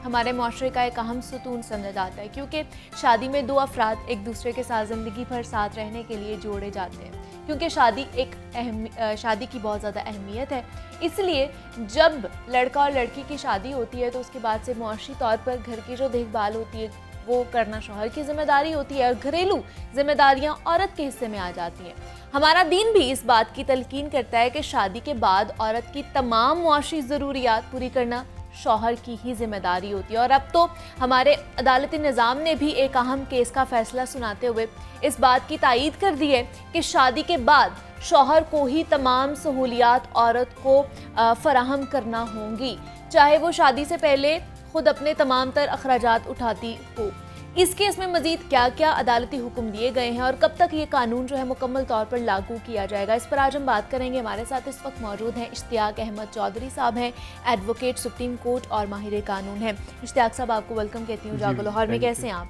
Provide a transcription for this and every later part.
हमारे माशरे का एक अहम सुतून समझा जाता है, क्योंकि शादी में दो अफराद एक दूसरे के साथ ज़िंदगी भर साथ रहने के लिए जोड़े जाते हैं। क्योंकि शादी की बहुत ज़्यादा अहमियत है, इसलिए जब लड़का और लड़की की शादी होती है तो उसके बाद से मुआशी तौर पर घर की जो देखभाल होती है वो करना शौहर की जिम्मेदारी होती है और घरेलू जिम्मेदारियां औरत के हिस्से में आ जाती हैं। हमारा दीन भी इस बात की तलकीन करता है कि शादी के बाद औरत की तमाम मुआशी ज़रूरियात पूरी करना शौहर की ही जिम्मेदारी होती है। और अब तो हमारे अदालती निज़ाम ने भी एक अहम केस का फैसला सुनाते हुए इस बात की तायीद कर दी है कि शादी के बाद शौहर को ही तमाम सहूलियात औरत को फराहम करना होंगी, चाहे वो शादी से पहले खुद अपने तमाम तर अखराजात उठाती हो। इस केस में मजीद क्या क्या अदालती हुक्म दिए गए हैं और कब तक ये कानून जो है मुकम्मल तौर पर लागू किया जाएगा, इस पर आज हम बात करेंगे। हमारे साथ इस वक्त मौजूद हैं इश्तियाक अहमद चौधरी साहब, हैं एडवोकेट सुप्रीम कोर्ट और माहिर कानून हैं। इश्तियाक साहब, आपको वेलकम कहती हूँ जागो लाहौर में। कैसे हैं आप?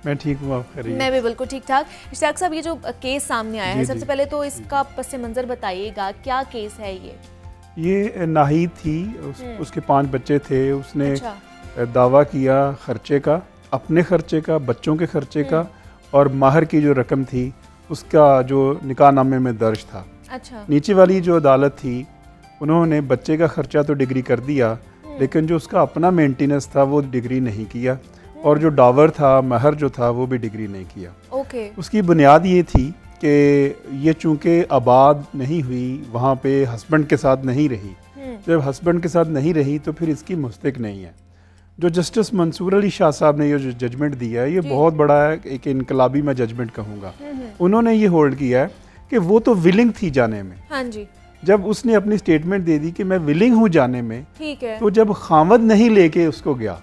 मैं ठीक हूँ, आप खैरियत? मैं भी बिल्कुल ठीक ठाक। इश्तियाक साहब, ये जो केस सामने आया है, सबसे पहले तो इसका पस मंजर बताइएगा, क्या केस है ये नाहिद थी, उसके 5 बच्चे थे। उसने दावा किया खर्चे का, अपने खर्चे का, बच्चों के खर्चे का, और माहर की जो रकम थी उसका जो निकाहनामे में दर्ज था। अच्छा। नीचे वाली जो अदालत थी उन्होंने बच्चे का खर्चा तो डिग्री कर दिया, लेकिन जो उसका अपना मेंटेनेंस था वो डिग्री नहीं किया, और जो डावर था, महर जो था, वो भी डिग्री नहीं किया। ओके। उसकी बुनियाद ये थी कि ये चूँकि आबाद नहीं हुई, वहाँ पे हस्बैंड के साथ नहीं रही। जब हस्बैंड के साथ नहीं रही तो फिर इसकी मुस्तक नहीं है। जो जस्टिस मंसूर अली शाह साहब ने ये जो जजमेंट दिया है, ये बहुत बड़ा एक इनकलाबी मैं जजमेंट कहूँगा। उन्होंने ये होल्ड किया है कि वो तो विलिंग थी जाने में। हाँ जी। जब उसने अपनी स्टेटमेंट दे दी कि मैं विलिंग हूँ जाने में, ठीक है, तो जब खामद नहीं लेके उसको गया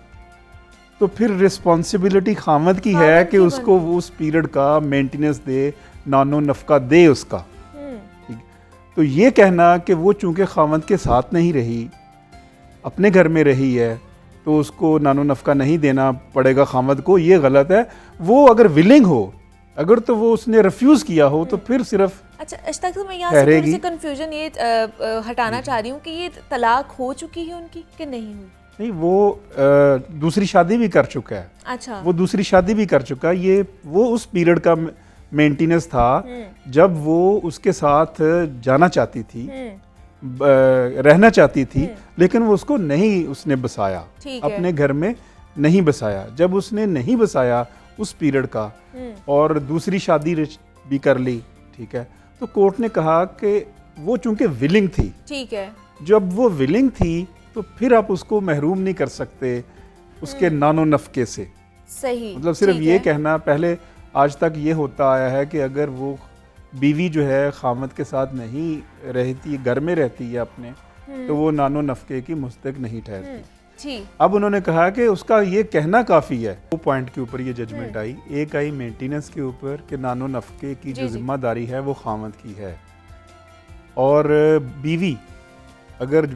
तो फिर रिस्पॉन्सिबिलिटी खामद की है कि उसको वो उस पीरियड का मेंटेनेंस दे, नानो नफका दे उसका। तो ये कहना कि वो चूंकि खामद के साथ नहीं रही, अपने घर में रही है, तो उसको नानो नफका नहीं देना पड़ेगा खामद को, ये गलत है। वो अगर विलिंग हो, अगर तो वो उसने रिफ्यूज़ किया हो तो फिर सिर्फ अच्छा। तक तो मैं यहाँ से थोड़ी सी कंफ्यूजन ये हटाना चाह रही हूँ कि ये तलाक हो चुकी है उनकी कि नहीं हुई? नहीं, वो दूसरी शादी भी कर चुका है। अच्छा। वो दूसरी शादी भी कर चुका है। ये वो उस पीरियड का मेंटेनेंस था जब वो उसके साथ जाना चाहती थी, रहना चाहती थी, लेकिन वो उसको नहीं उसने बसाया, अपने घर में नहीं बसाया। जब उसने नहीं बसाया उस पीरियड का और दूसरी शादी भी कर ली, ठीक है, तो कोर्ट ने कहा कि वो चूंकि विलिंग थी, ठीक है, जब वो विलिंग थी तो फिर आप उसको महरूम नहीं कर सकते उसके नानो नफके से। सही। मतलब सिर्फ ये कहना, पहले आज तक ये होता आया है कि अगर वो बीवी जो है खामद के साथ नहीं रहती, घर में रहती है अपने, तो वो नानो नफके की मुस्तक नहीं ठहरती। अब उन्होंने कहा कि उसका ये कहना काफ़ी है। 2 पॉइंट के ऊपर ये जजमेंट आई। एक आई मेंटेनेंस के ऊपर कि नानो नफके की जो जिम्मेदारी है वो खामद की है, और बीवी अगर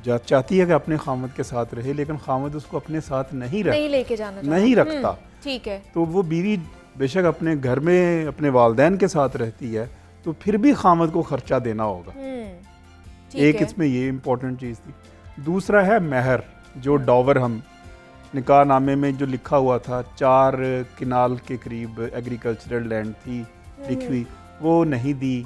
चाहती है कि अपने खामद के साथ रहे, लेकिन खामद उसको अपने साथ नहीं लेके जाना नहीं रखता, ठीक है, तो वो बीवी बेशक अपने घर में अपने वालदैन के साथ रहती है, तो फिर भी खामद को खर्चा देना होगा। एक इसमें ये इम्पोर्टेंट चीज़ थी। दूसरा है महर, जो डॉवर हम निकाह नामे में जो लिखा हुआ था, 4 किनाल के करीब एग्रीकल्चरल लैंड थी लिखी हुई, वो नहीं दी,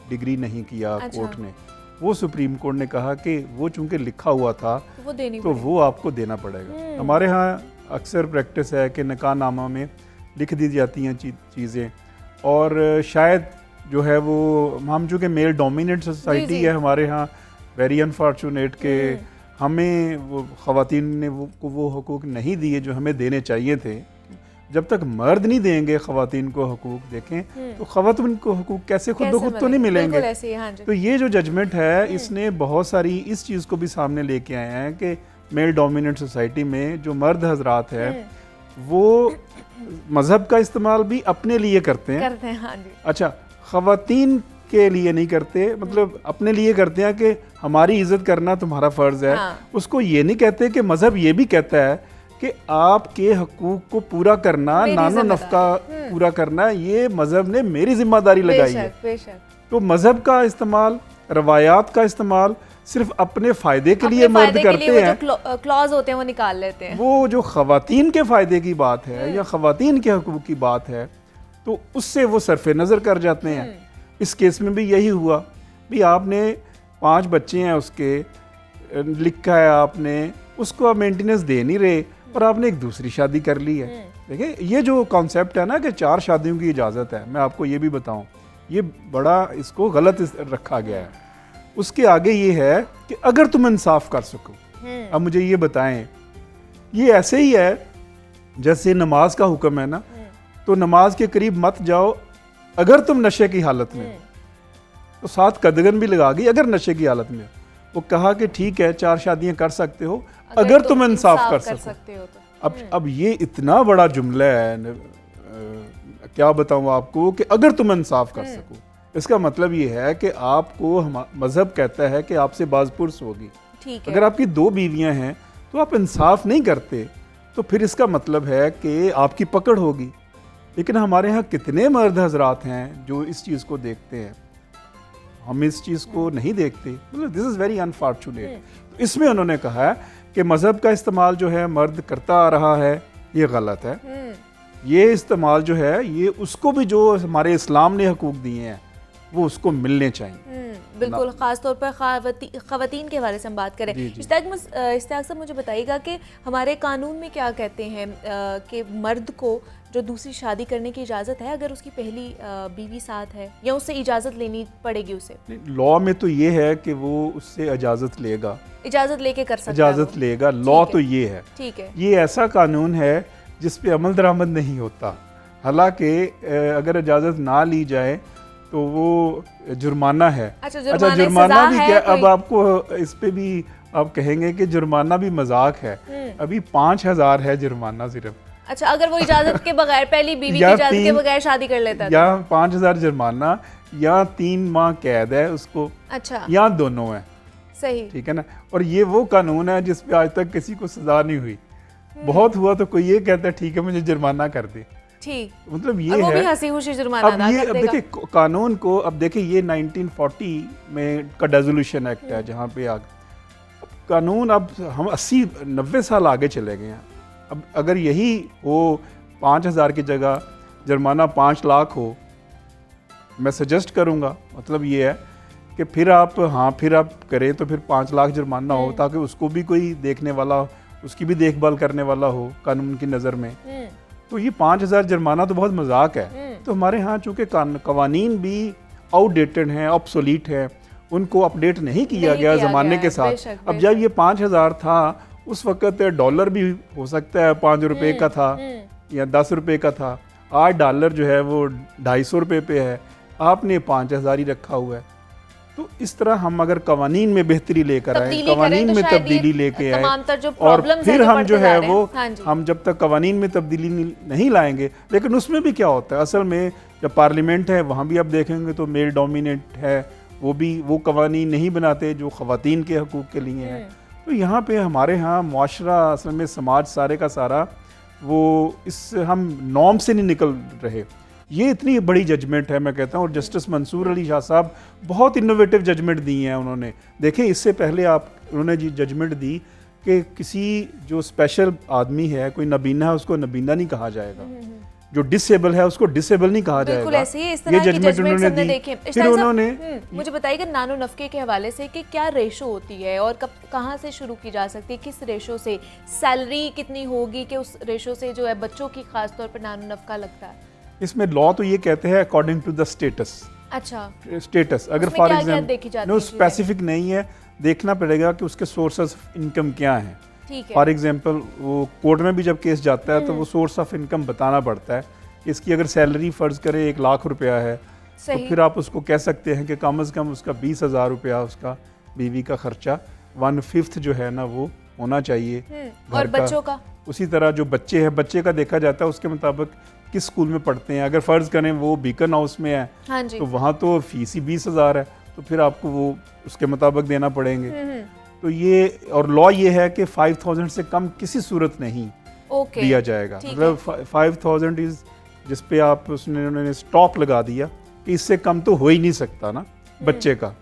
डिग्री नहीं किया। कोर्ट ने, वो सुप्रीम कोर्ट ने कहा कि वो चूंकि लिखा हुआ था तो वो आपको देना पड़ेगा। हमारे यहाँ अक्सर प्रैक्टिस है कि निकाह नामा में लिख दी जाती हैं चीज़ें, और शायद जो है वो हम चूँकि मेल डोमिनेट सोसाइटी है हमारे यहाँ, वेरी अनफॉर्चुनेट के हमें वो ख़वातीन ने वो हकूक़ नहीं दिए जो हमें देने चाहिए थे। जब तक मर्द नहीं देंगे ख़वातीन को हकूक़, देखें तो ख़वातीन को हकूक़ कैसे खुद ब खुद तो नहीं मिलेंगे। तो ये जो जजमेंट है इसने बहुत सारी इस चीज़ को भी सामने लेके आए हैं कि मेल डोमिनेट सोसाइटी में जो मर्द हजरात है वो मज़हब का इस्तेमाल भी अपने लिए करते हैं। हाँ जी। अच्छा, ख़वातीन के लिए नहीं करते, मतलब अपने लिए करते हैं कि हमारी इज्जत करना तुम्हारा फ़र्ज़ है। उसको ये नहीं कहते कि मज़हब ये भी कहता है कि आपके हकूक़ को पूरा करना, नानो नफका पूरा करना, ये मज़हब ने मेरी जिम्मेदारी लगाई है। तो मज़हब का इस्तेमाल, रवायात का इस्तेमाल सिर्फ अपने फायदे के लिए मर्द करते हैं, जो क्लॉज होते हैं वो निकाल लेते हैं। वो जो खवातीन के फायदे की बात है या खवातीन के हकूक की बात है तो उससे वो सरफे नज़र कर जाते हैं। इस केस में भी यही हुआ, भी आपने 5 बच्चे हैं उसके, लिखा है आपने, उसको आप मेंटेनेंस दे नहीं रहे और आपने एक दूसरी शादी कर ली है। देखिए ये जो कॉन्सेप्ट है ना कि 4 शादियों की इजाज़त है, मैं आपको ये भी बताऊं, ये बड़ा इसको गलत रखा गया है। उसके आगे ये है कि अगर तुम इंसाफ कर सको, अब मुझे ये बताएं, ये ऐसे ही है जैसे नमाज का हुक्म है ना, तो नमाज के करीब मत जाओ अगर तुम नशे की हालत में, तो 7 कदगन भी लगा गई अगर नशे की हालत में। वो कहा कि ठीक है 4 शादियां कर सकते हो अगर तुम इंसाफ कर सकते हो तो। अब ये इतना बड़ा जुमला है, क्या बताऊं आपको, कि अगर तुम इंसाफ कर सको, इसका मतलब ये है कि आपको मजहब कहता है कि आपसे बाज़पुरस होगी। अगर आपकी 2 बीवियां हैं तो आप इंसाफ नहीं करते, तो फिर इसका मतलब है कि आपकी पकड़ होगी। लेकिन हमारे यहाँ कितने मर्द हजरात हैं जो इस चीज़ को देखते हैं, हम इस चीज़ को नहीं देखते। मतलब दिस इज़ वेरी अनफॉर्चुनेट। इसमें उन्होंने कहा है कि मज़हब का इस्तेमाल जो है मर्द करता आ रहा है, ये गलत है। ये इस्तेमाल जो है ये उसको भी जो हमारे इस्लाम ने हकूक दिए हैं वो उसको मिलने चाहिए। बिल्कुल, ख़ास तौर पर ख़वातीन के बारे से हम बात करें। इश्तियाक साहब मुझे बताइएगा कि हमारे कानून में क्या कहते हैं कि मर्द को जो दूसरी शादी करने की इजाज़त है अगर उसकी पहली बीवी साथ है, या उससे इजाज़त लेनी पड़ेगी उसे? लॉ में तो ये है कि वो उससे इजाज़त लेगा, इजाज़त लेके कर सकता है, इजाज़त लेगा। लॉ तो ये है, ठीक है। ये ऐसा कानून है जिस पे अमल दरामद नहीं होता। हालांकि अगर इजाज़त ना ली जाए तो वो जुर्माना है। अच्छा, जुर्माना भी क्या, अब आपको इस पे भी आप कहेंगे कि जुर्माना भी मजाक है। अभी 5000 है जुर्माना सिर्फ। अच्छा, अगर वो इजाजत के बगैर, पहली बीवी की इजाजत के बगैर शादी कर लेता है, या 5000 जुर्माना या 3 माह कैद है उसको। अच्छा, या दोनों है, सही, ठीक है ना। और ये वो कानून है जिसपे आज तक किसी को सजा नहीं हुई। बहुत हुआ तो कोई ये कहता है ठीक है मुझे जुर्माना कर दे, ठीक, मतलब ये वो है। भी हंसी खुशी जुर्माना अदा कर देगा। अब देखिए कानून को, अब देखिए ये 1940 में का डेजोल्यूशन एक्ट है जहाँ पे कानून, अब हम 80-90 साल आगे चले गए हैं। अब अगर यही हो 5000 की जगह जुर्माना 5 लाख हो, मैं सजेस्ट करूँगा, मतलब ये है कि फिर आप करें तो फिर 5 लाख जुर्माना हो ताकि उसको भी कोई देखने वाला, उसकी भी देखभाल करने वाला हो कानून की नज़र में। तो ये 5000 जुर्माना तो बहुत मजाक है। तो हमारे यहाँ चूँकि कवानीन भी आउटडेटेड हैं, ऑब्सोलीट हैं, उनको अपडेट नहीं किया गया ज़माने के साथ। अब जब ये 5000 था उस वक़्त डॉलर भी हो सकता है 5 रुपये का था या 10 रुपये का था। आज डॉलर जो है वो 250 रुपये पे है, आपने 5000 ही रखा हुआ है। तो इस तरह हम अगर कवानीन में बेहतरी लेकर आए, कवानीन में तब्दीली लेके आए, और फिर हम जो है वो हम जब तक कवानीन में तब्दीली नहीं लाएंगे, लेकिन उसमें भी क्या होता है असल में, जब पार्लियामेंट है वहाँ भी आप देखेंगे तो मेल डोमिनेट है, वो कवानीन नहीं बनाते जो ख़वातीन के हकूक़ के लिए हैं। तो यहाँ पे हमारे यहाँ मुआशरा, असल में समाज सारे का सारा वो इस हम नॉर्म से नहीं निकल रहे। ये इतनी बड़ी जजमेंट है मैं कहता हूँ, और जस्टिस मंसूर अली शाह साहब बहुत इनोवेटिव जजमेंट दी हैं उन्होंने। देखें इससे पहले उन्होंने जी जजमेंट दी कि किसी जो स्पेशल आदमी है, कोई नबीना है, उसको नबीना नहीं कहा जाएगा, जो डिसेबल है उसको डिसेबल नहीं कहा जाएगा। बिल्कुल ऐसे ही, इस तरह की जजमेंट उन्होंने दी। फिर उन्होंने मुझे बताइएगा नानो नफके के हवाले से कि क्या रेशो होती है और कब कहाँ से शुरू की जा सकती है, किस रेशो से, सैलरी कितनी होगी कि उस रेशो से जो है बच्चों की खास तौर पर नानो नफका लगता है? इसमें लॉ तो ये कहते हैं अकॉर्डिंग टू द स्टेटस। अच्छा, स्टेटस अगर फॉर एग्जाम्पल नो स्पेसिफिक नहीं है, देखना पड़ेगा कि उसके सोर्सेस ऑफ इनकम क्या हैं। फॉर एग्जाम्पल वो कोर्ट में भी जब केस जाता है तो वो सोर्स ऑफ इनकम बताना पड़ता है। इसकी अगर सैलरी फ़र्ज़ करें 1 लाख रुपया है तो फिर आप उसको कह सकते हैं कि कम से कम उसका 20,000 रुपया उसका बीवी का खर्चा 1/5 जो है ना वो होना चाहिए। और बच्चों का उसी तरह जो बच्चे हैं, बच्चे का देखा जाता है उसके मुताबिक किस स्कूल में पढ़ते हैं। अगर फ़र्ज़ करें वो बीकन हाउस में है, हाँ तो वहाँ तो फीस ही 20,000 है, तो फिर आपको वो उसके मुताबिक देना पड़ेंगे। तो ये, और लॉ ये है कि 5,000 से कम किसी सूरत नहीं दिया जाएगा। मतलब 5,000 इज जिस पे आप उन्होंने स्टॉप लगा दिया कि इससे कम तो हो ही नहीं सकता ना बच्चे का।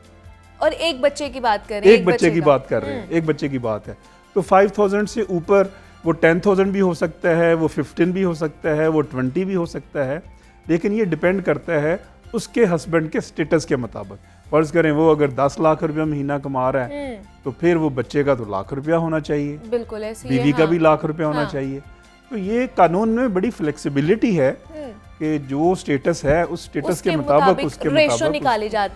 और एक बच्चे की बात करें, एक बच्चे की बात कर रहे हैं, एक बच्चे की बात है, तो 5,000 से ऊपर वो 10,000 भी हो सकता है, वो 15 भी हो सकता है, वो 20 भी हो सकता है, लेकिन ये डिपेंड करता है उसके हस्बैंड के स्टेटस के मुताबिक। फर्ज करें वो अगर 10 लाख रुपया महीना कमा रहा है तो फिर वो बच्चे का तो लाख रुपया होना चाहिए, बिल्कुल ऐसे बीवी का भी लाख रुपया होना चाहिए। तो ये कानून में बड़ी फ्लेक्सिबिलिटी है कि जो स्टेटस है उस स्टेटस के मुताबिक रेशो निकाली जाती